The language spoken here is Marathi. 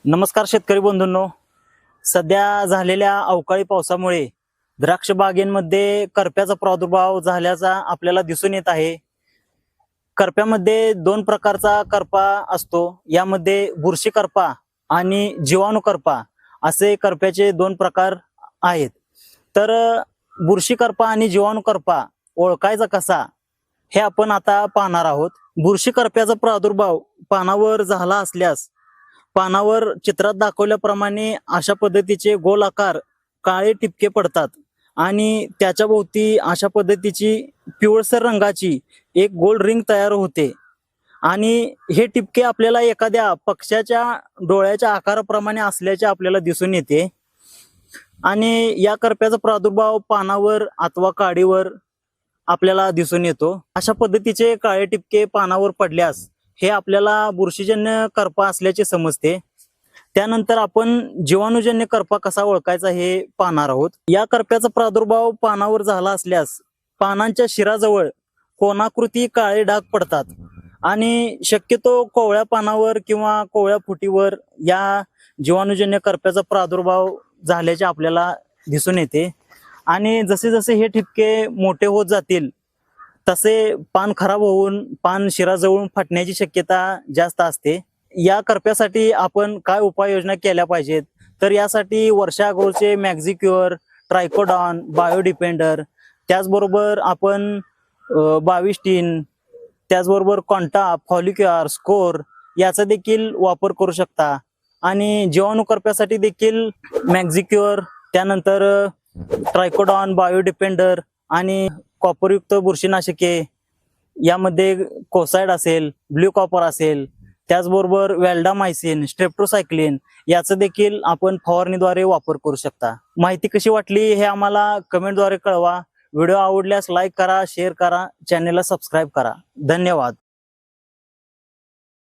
नमस्कार शेतकरी बंधूंनो, सध्या झालेल्या अवकाळी पावसामुळे द्राक्ष बागेंमध्ये करप्याचा प्रादुर्भाव झाल्याचा आपल्याला दिसून येत आहे. करप्यामध्ये दोन प्रकारचा करपा असतो. यामध्ये बुरशी करपा आणि जीवाणू करपा असे करप्याचे दोन प्रकार आहेत. तर बुरशी करपा आणि जीवाणू करपा ओळखायचा कसा हे आपण आता पाहणार आहोत. बुरशी करप्याचा प्रादुर्भाव पानावर झाला असल्यास पानावर चित्रात दाखवल्याप्रमाणे अशा पद्धतीचे गोल आकार काळे ठिपके पडतात आणि त्याच्या भोवती अशा पद्धतीची पिवळसर रंगाची एक गोल रिंग तयार होते आणि हे ठिपके आपल्याला एखाद्या पक्ष्याच्या डोळ्याच्या आकाराप्रमाणे असल्याचे आपल्याला दिसून येते. आणि या करप्याचा प्रादुर्भाव पानावर अथवा काडीवर आपल्याला दिसून येतो. अशा पद्धतीचे काळे ठिपके पानावर पडल्यास हे आपल्याला बुरशीजन्य करपा असल्याचे समजते. त्यानंतर आपण जीवाणूजन्य करपा कसा ओळखायचा हे पाहणार आहोत. या करप्याचा प्रादुर्भाव पानावर झाला असल्यास पानांच्या शिराजवळ कोणाकृती काळे डाग पडतात आणि शक्यतो कोवळ्या पानावर किंवा कोवळ्या फुटीवर या जीवाणूजन्य करप्याचा प्रादुर्भाव झाल्याचे आपल्याला दिसून येते. आणि जसे जसे हे ठिपके मोठे होत जातील तसे पान खराब होऊन पान शिराजवळून फाटण्याची शक्यता जास्त असते. या करप्यासाठी आपण काय उपाययोजना केल्या पाहिजेत, तर यासाठी वर्षा अगोदरचे मॅक्झिक्युअर, ट्रायकोडॉन, बायोडिपेंडर, त्याचबरोबर आपण बाविस्टीन, त्याचबरोबर कॉन्टा, फॉलिक्युआर, स्कोर याचा देखील वापर करू शकता. आणि जीवाणू करप्यासाठी देखील मॅक्झिक्युअर, त्यानंतर ट्रायकोडॉन, बायोडिपेंडर आणि कॉपरयुक्त बुरशीनाशके, यामध्ये कोसाइड असेल, ब्ल्यू कॉपर असेल, त्याचबरोबर वेल्डामायसिन, स्ट्रेप्टोसायक्लिन याचा देखील आपण फवारणीद्वारे वापर करू शकता. माहिती कशी वाटली हे आम्हाला कमेंटद्वारे कळवा. व्हिडिओ आवडल्यास लाईक करा, शेअर करा, चॅनेलला सबस्क्राईब करा. धन्यवाद.